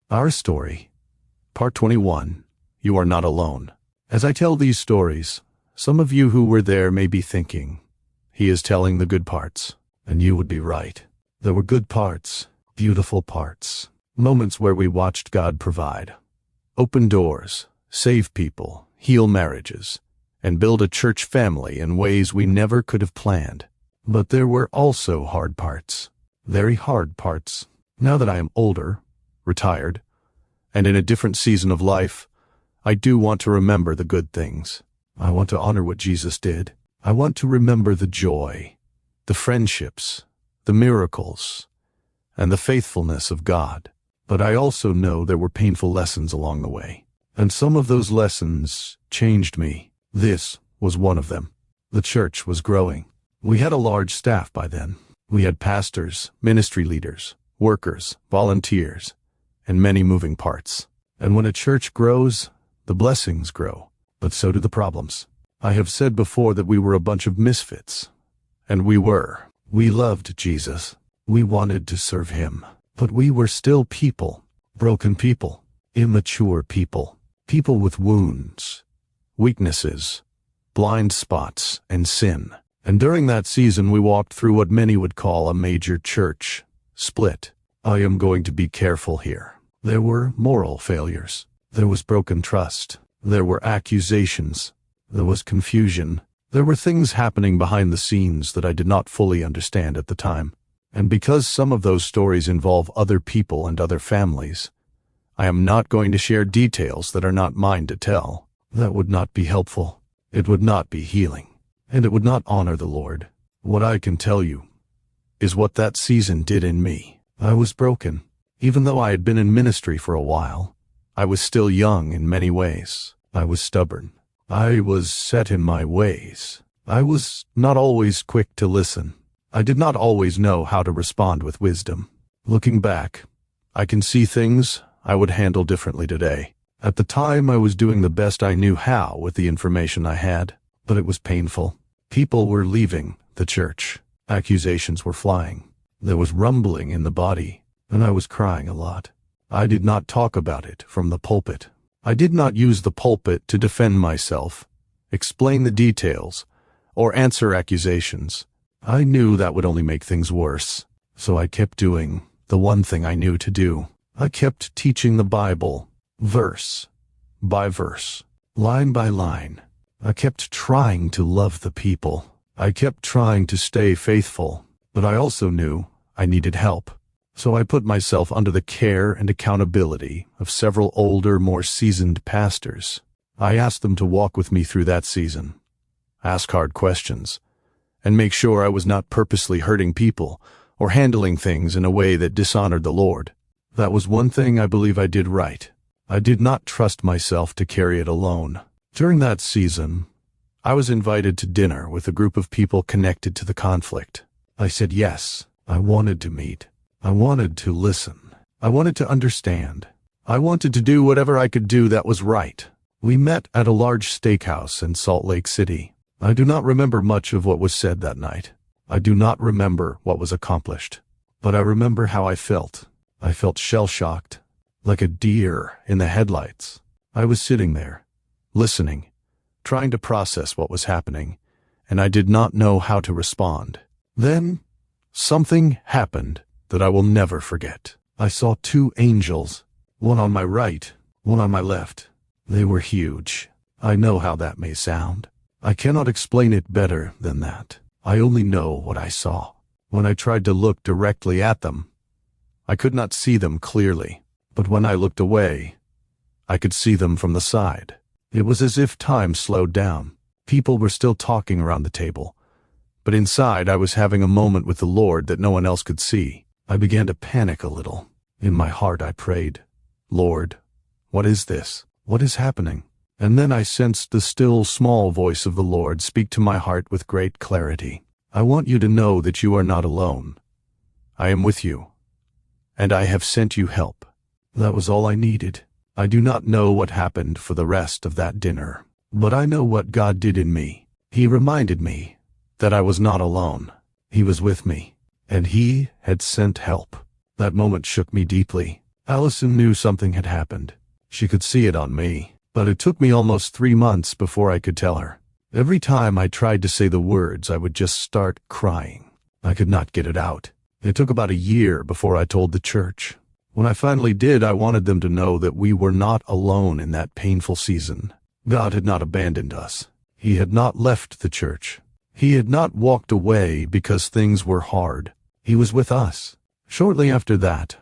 Our story. Part 21. You are not alone. As I tell these stories, some of you who were there may be thinking, he is telling the good parts, and you would be right. There were good parts, beautiful parts, moments where we watched God provide, open doors, save people, heal marriages, and build a church family in ways we never could have planned. But there were also hard parts, very hard parts. Now that I am older, retired, and in a different season of life, I do want to remember the good things. I want to honor what Jesus did. I want to remember the joy, the friendships, the miracles, and the faithfulness of God. But I also know there were painful lessons along the way, and some of those lessons changed me. This was one of them. The church was growing. We had a large staff by then. We had pastors, ministry leaders, workers, volunteers, and many moving parts. And when a church grows, the blessings grow, but so do the problems. I have said before that we were a bunch of misfits. And we were. We loved Jesus. We wanted to serve him. But we were still people, broken people, immature people, people with wounds, weaknesses, blind spots, and sin. And during that season we walked through what many would call a major church split. I am going to be careful here. There were moral failures. There was broken trust. There were accusations. There was confusion. There were things happening behind the scenes that I did not fully understand at the time. And because some of those stories involve other people and other families, I am not going to share details that are not mine to tell. That would not be helpful. It would not be healing. And it would not honor the Lord. What I can tell you is what that season did in me. I was broken. Even though I had been in ministry for a while, I was still young in many ways. I was stubborn. I was set in my ways. I was not always quick to listen. I did not always know how to respond with wisdom. Looking back, I can see things I would handle differently today. At the time, I was doing the best I knew how with the information I had, but it was painful. People were leaving the church. Accusations were flying. There was rumbling in the body, and I was crying a lot. I did not talk about it from the pulpit. I did not use the pulpit to defend myself, explain the details, or answer accusations. I knew that would only make things worse, so I kept doing the one thing I knew to do. I kept teaching the Bible, verse by verse, line by line. I kept trying to love the people. I kept trying to stay faithful, but I also knew I needed help. So I put myself under the care and accountability of several older, more seasoned pastors. I asked them to walk with me through that season, ask hard questions, and make sure I was not purposely hurting people or handling things in a way that dishonored the Lord. That was one thing I believe I did right. I did not trust myself to carry it alone. During that season, I was invited to dinner with a group of people connected to the conflict. I said yes. I wanted to meet. I wanted to listen. I wanted to understand. I wanted to do whatever I could do that was right. We met at a large steakhouse in Salt Lake City. I do not remember much of what was said that night. I do not remember what was accomplished. But I remember how I felt. I felt shell-shocked, like a deer in the headlights. I was sitting there, listening, trying to process what was happening, and I did not know how to respond. Then, something happened that I will never forget. I saw two angels, one on my right, one on my left. They were huge. I know how that may sound. I cannot explain it better than that. I only know what I saw. When I tried to look directly at them, I could not see them clearly, but when I looked away, I could see them from the side. It was as if time slowed down. People were still talking around the table, but inside I was having a moment with the Lord that no one else could see. I began to panic a little. In my heart I prayed, Lord, what is this? What is happening? And then I sensed the still small voice of the Lord speak to my heart with great clarity. I want you to know that you are not alone. I am with you, and I have sent you help. That was all I needed. I do not know what happened for the rest of that dinner, but I know what God did in me. He reminded me that I was not alone. He was with me, and he had sent help. That moment shook me deeply. Allison knew something had happened. She could see it on me, but it took me almost 3 months before I could tell her. Every time I tried to say the words, I would just start crying. I could not get it out. It took about a year before I told the church. When I finally did, I wanted them to know that we were not alone in that painful season. God had not abandoned us. He had not left the church. He had not walked away because things were hard. He was with us. Shortly after that,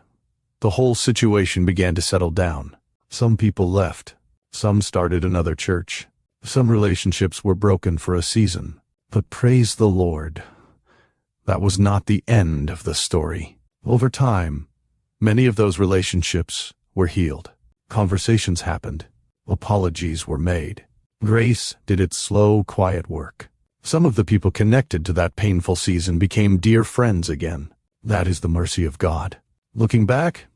the whole situation began to settle down. Some people left. Some started another church. Some relationships were broken for a season. But praise the Lord, that was not the end of the story. Over time, many of those relationships were healed. Conversations happened. Apologies were made. Grace did its slow, quiet work. Some of the people connected to that painful season became dear friends again. That is the mercy of God. Looking back,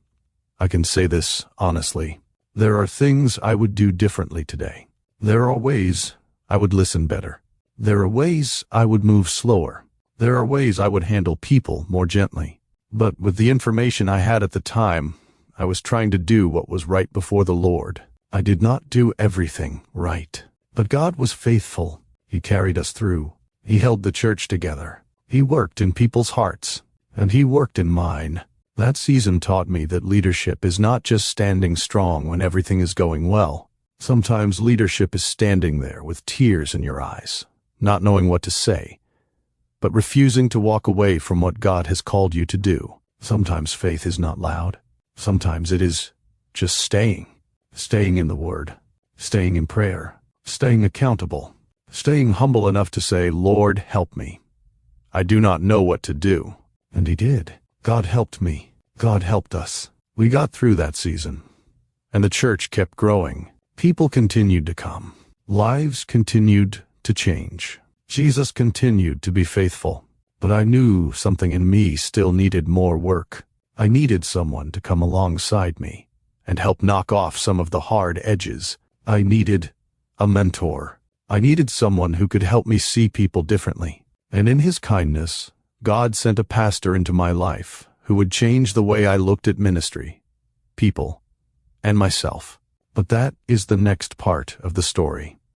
I can say this honestly. There are things I would do differently today. There are ways I would listen better. There are ways I would move slower. There are ways I would handle people more gently. But with the information I had at the time, I was trying to do what was right before the Lord. I did not do everything right. But God was faithful. He carried us through. He held the church together. He worked in people's hearts, and He worked in mine. That season taught me that leadership is not just standing strong when everything is going well. Sometimes leadership is standing there with tears in your eyes, not knowing what to say, but refusing to walk away from what God has called you to do. Sometimes faith is not loud. Sometimes it is just staying in the Word, staying in prayer, staying accountable, staying humble enough to say, Lord, help me. I do not know what to do. And He did. God helped me. God helped us. We got through that season. And the church kept growing. People continued to come. Lives continued to change. Jesus continued to be faithful. But I knew something in me still needed more work. I needed someone to come alongside me and help knock off some of the hard edges. I needed a mentor. I needed someone who could help me see people differently. And in His kindness, God sent a pastor into my life who would change the way I looked at ministry, people, and myself. But that is the next part of the story.